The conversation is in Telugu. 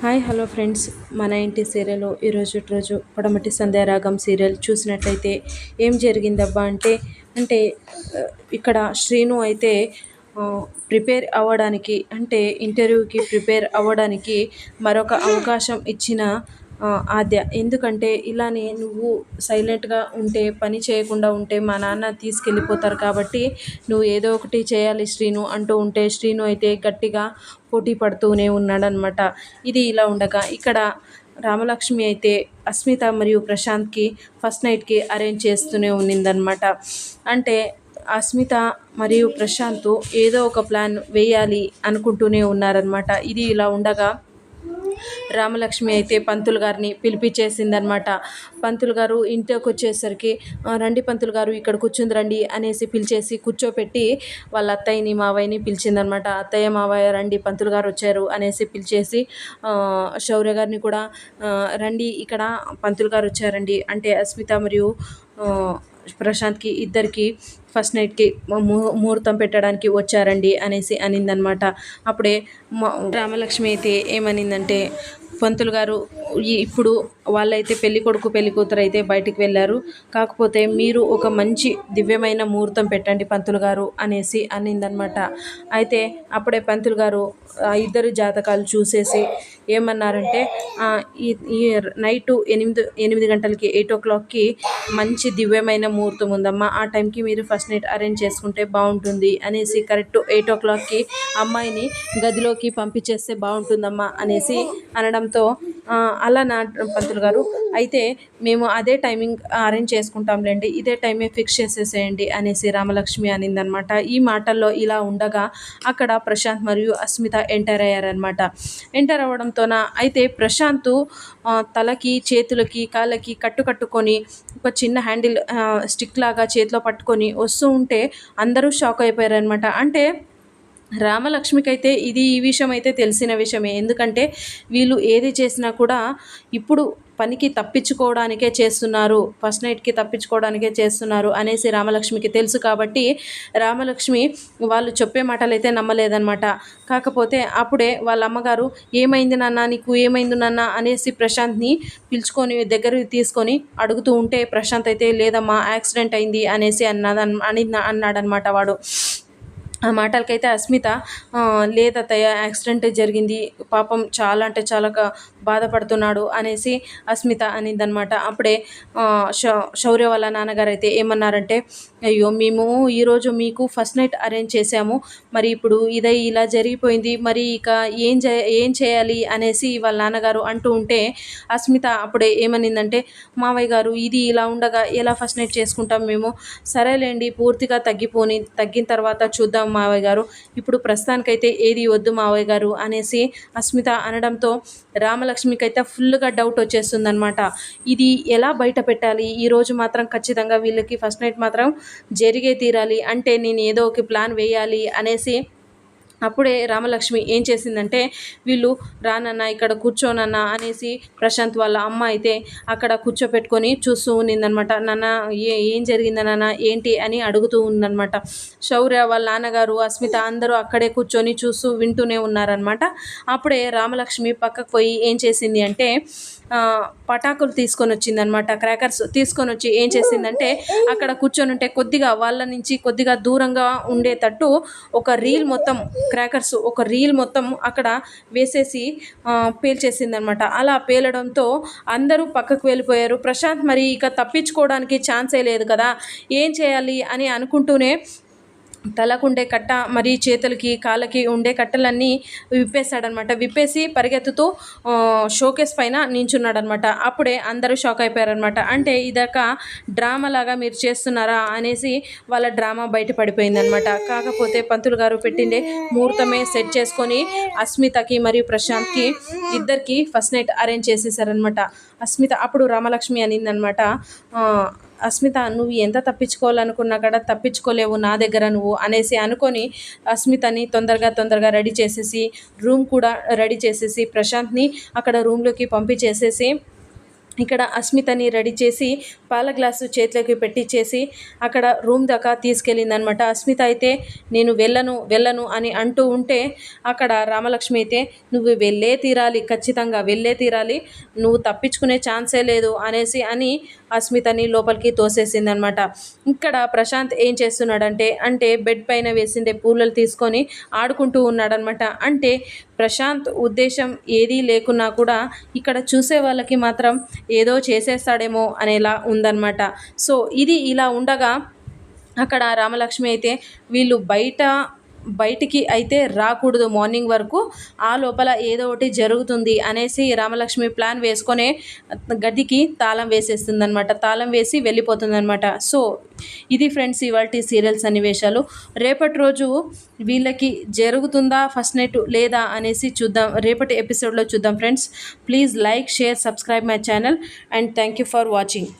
Hi hello friends. మన ఇంటి సీరియల్ ఈరోజు పడమటి సంధ్యారాగం సీరియల్ చూసినట్లయితే ఏం జరిగిందబ్బా అంటే ఇక్కడ శ్రీను అయితే ప్రిపేర్ అవ్వడానికి అంటే ఇంటర్వ్యూకి ప్రిపేర్ అవ్వడానికి మరొక అవకాశం ఇచ్చిన ఆద్య. ఎందుకంటే ఇలానే నువ్వు సైలెంట్గా ఉంటే పని చేయకుండా ఉంటే మా నాన్న తీసుకెళ్ళిపోతారు కాబట్టి నువ్వు ఏదో ఒకటి చేయాలి శ్రీను అంటూ ఉంటే శ్రీను అయితే గట్టిగా పోటీ పడుతూనే ఉన్నాడనమాట. ఇది ఇలా ఉండగా ఇక్కడ రామలక్ష్మి అయితే అస్మిత మరియు ప్రశాంత్కి ఫస్ట్ నైట్కి అరేంజ్ చేస్తూనే ఉన్నిందనమాట. అంటే అస్మిత మరియు ప్రశాంత్ ఏదో ఒక ప్లాన్ వేయాలి అనుకుంటూనే ఉన్నారనమాట. ఇది ఇలా ఉండగా రామలక్ష్మి అయితే పంతులు గారిని పిలిపించేసిందనమాట. పంతులు గారు ఇంట్లోకి వచ్చేసరికి రండి పంతులు గారు ఇక్కడ కూర్చుంది రండి అనేసి పిలిచేసి కూర్చోపెట్టి వాళ్ళ అత్తయ్యని మావయ్యని పిలిచిందనమాట. అత్తయ్య మావయ్య రండి పంతులు గారు వచ్చారు అనేసి పిలిచేసి శౌర్య గారిని కూడా రండి ఇక్కడ పంతులు గారు వచ్చారండి అంటే అస్మిత మరియు ప్రశాంత్కి ఇద్దరికి ఫస్ట్ నైట్కి ముహూర్తం పెట్టడానికి వచ్చారండి అనేసి అనిందనమాట. అప్పుడే రామలక్ష్మి అయితే ఏమనిందంటే పంతులు గారు ఇప్పుడు వాళ్ళైతే పెళ్లి కొడుకు పెళ్లి కూతురు అయితే బయటికి వెళ్ళారు, కాకపోతే మీరు ఒక మంచి దివ్యమైన ముహూర్తం పెట్టండి పంతులు గారు అనేసి అనిందనమాట. అయితే అప్పుడే పంతులు గారు ఇద్దరు జాతకాలు చూసేసి ఏమన్నారంటే ఈ నైటు 8 గంటలకి 8 o'clockకి మంచి దివ్యమైన ముహూర్తం ఉందమ్మా, ఆ టైంకి మీరు ఫస్ట్ నైట్ అరేంజ్ చేసుకుంటే బాగుంటుంది అనేసి కరెక్ట్ 8 o'clockకి అమ్మాయిని గదిలోకి పంపించేస్తే బాగుంటుందమ్మా అనేసి అనడంతో అలా నా పంతులు గారు అయితే మేము అదే టైమింగ్ అరేంజ్ చేసుకుంటాంలేండి, ఇదే టైమే ఫిక్స్ చేసేసేయండి అనేసి రామలక్ష్మి అనిందనమాట. ఈ మాటల్లో ఇలా ఉండగా అక్కడ ప్రశాంత్ మరియు అస్మిత ఎంటర్ అయ్యారనమాట. ఎంటర్ అవ్వడంతోన అయితే ప్రశాంత్ తలకి చేతులకి కాళ్ళకి కట్టుకొని ఒక చిన్న హ్యాండిల్ స్టిక్ లాగా చేతిలో పట్టుకొని వస్తూ ఉంటే అందరూ షాక్ అయిపోయారనమాట. అంటే రామలక్ష్మికి అయితే ఈ విషయం అయితే తెలిసిన విషయమే. ఎందుకంటే వీళ్ళు ఏది చేసినా కూడా ఇప్పుడు పనికి తప్పించుకోవడానికే చేస్తున్నారు, ఫస్ట్ నైట్కి తప్పించుకోవడానికే చేస్తున్నారు అనేసి రామలక్ష్మికి తెలుసు. కాబట్టి రామలక్ష్మి వాళ్ళు చెప్పే మాటలు అయితే నమ్మలేదన్నమాట. కాకపోతే అప్పుడే వాళ్ళ అమ్మగారు ఏమైంది నాన్న, నీకు ఏమైంది నాన్న అనేసి ప్రశాంత్ని పిలుచుకొని దగ్గరికి తీసుకొని అడుగుతూ ఉంటే ప్రశాంత్ అయితే లేదమ్మా యాక్సిడెంట్ అయింది అనేసి అన్నాడనమాట. వాడు ఆ మాటలకైతే అస్మిత లేదత్తయ్య యాక్సిడెంట్ జరిగింది, పాపం చాలా అంటే చాలా బాధపడుతున్నాడు అనేసి అస్మిత అనిందనమాట. అప్పుడే శౌర్య వాళ్ళ నాన్నగారు అయితే ఏమన్నారంటే అయ్యో మేము ఈరోజు మీకు ఫస్ట్ నైట్ అరేంజ్ చేశాము, మరి ఇప్పుడు ఇలా జరిగిపోయింది, మరి ఇక ఏం చేయాలి అనేసి వాళ్ళ నాన్నగారు అంటూ ఉంటే అస్మిత అప్పుడే ఏమనిందంటే మావయ్య గారు ఇది ఇలా ఉండగా ఎలా ఫస్ట్ నైట్ చేసుకుంటాం మేము, సరేలేండి పూర్తిగా తగ్గిన తర్వాత చూద్దాం మావయ్య గారు, ఇప్పుడు ప్రస్తుతానికైతే ఏది వద్దు మావయ్య గారు అనేసి అస్మిత అనడంతో రామలక్ష్మికి అయితే ఫుల్గా డౌట్ వచ్చేస్తుందనమాట. ఇది ఎలా బయట పెట్టాలి, ఈరోజు మాత్రం ఖచ్చితంగా వీళ్ళకి ఫస్ట్ నైట్ మాత్రం జరిగే తీరాలి, అంటే నేను ఏదో ఒక ప్లాన్ వేయాలి అనేసి అప్పుడే రామలక్ష్మి ఏం చేసిందంటే వీళ్ళు రానన్న ఇక్కడ కూర్చోనన్న అనేసి ప్రశాంత్ వాళ్ళ అమ్మ అయితే అక్కడ కూర్చోపెట్టుకొని చూస్తూ ఉన్నిందనమాట. నాన్న ఏం జరిగిందన్న ఏంటి అని అడుగుతూ ఉందనమాట. శౌర్య వాళ్ళ నాన్నగారు అస్మిత అందరూ అక్కడే కూర్చొని చూస్తూ వింటూనే ఉన్నారనమాట. అప్పుడే రామలక్ష్మి పక్కకు పోయి ఏం చేసింది అంటే పటాకులు తీసుకొని వచ్చిందనమాట. క్రాకర్స్ తీసుకొని వచ్చి ఏం చేసిందంటే అక్కడ కూర్చొని ఉంటే కొద్దిగా వాళ్ళ నుంచి కొద్దిగా దూరంగా ఉండేటట్టు ఒక రీల్ మొత్తం అక్కడ వేసేసి పేల్చేసిందనమాట. అలా పేలడంతో అందరూ పక్కకు వెళ్ళిపోయారు. ప్రశాంత్ మరి ఇక తప్పించుకోవడానికి ఛాన్సే లేదు కదా, ఏం చేయాలి అని అనుకుంటూనే తలకుండే కట్ట మరి చేతులకి కాళ్ళకి ఉండే కట్టలన్నీ విప్పేశాడనమాట. విప్పేసి పరిగెత్తుతూ షోకేస్ పైన నించున్నాడనమాట. అప్పుడే అందరూ షాక్ అయిపోయారనమాట. అంటే ఇదొక డ్రామా లాగా మీరు చేస్తున్నారా అనేసి వాళ్ళ డ్రామా బయటపడిపోయిందనమాట. కాకపోతే పంతులు గారు పెట్టిండే ముహూర్తమే సెట్ చేసుకొని అస్మితకి మరియు ప్రశాంత్కి ఇద్దరికి ఫస్ట్ నైట్ అరేంజ్ చేసేసారనమాట. అస్మిత అప్పుడు రామలక్ష్మి అనిందనమాట, అస్మిత నువ్వు ఎంత తప్పించుకోవాలనుకున్నా కూడా తప్పించుకోలేవు నా దగ్గర నువ్వు అనేసి అనుకొని అస్మితని తొందరగా రెడీ చేసేసి రూమ్ కూడా రెడీ చేసేసి ప్రశాంత్ని అక్కడ రూమ్లోకి పంపించేసేసి ఇక్కడ అస్మితని రెడీ చేసి పాల గ్లాసు చేతిలోకి పెట్టించేసి అక్కడ రూమ్ దాకా తీసుకెళ్ళిందనమాట. అస్మిత అయితే నేను వెళ్ళను అని అంటూ ఉంటే అక్కడ రామలక్ష్మి అయితే నువ్వు వెళ్ళే తీరాలి, ఖచ్చితంగా వెళ్ళే తీరాలి, నువ్వు తప్పించుకునే ఛాన్సే లేదు అని అస్మితని లోపలికి తోసేసిందనమాట. ఇక్కడ ప్రశాంత్ ఏం చేస్తున్నాడంటే బెడ్ పైన వేసిండే పూలలు తీసుకొని ఆడుకుంటూ ఉన్నాడనమాట. అంటే ప్రశాంత్ ఉద్దేశం ఏదీ లేకున్నా కూడా ఇక్కడ చూసే వాళ్ళకి మాత్రం ఏదో చేసేస్తాడేమో అనేలా ఉందన్నమాట. సో ఇది ఇలా ఉండగా అక్కడ రామలక్ష్మి అయితే వీళ్ళు బయటికి అయితే రాకూడదు మార్నింగ్ వరకు, ఆ లోపల ఏదో ఒకటి జరుగుతుంది అనేసి రామలక్ష్మి ప్లాన్ వేసుకొని గదికి తాళం వేసేస్తుందనమాట. తాళం వేసి వెళ్ళిపోతుందనమాట. సో ఇది ఫ్రెండ్స్ ఇవాల్టి సీరియల్ సన్నివేశాలు. రేపటి రోజు వీళ్ళకి జరుగుతుందా ఫస్ట్ నైట్ లేదా అనేసి చూద్దాం, రేపటి ఎపిసోడ్లో చూద్దాం friends. Please like, share, subscribe my channel and thank you for watching.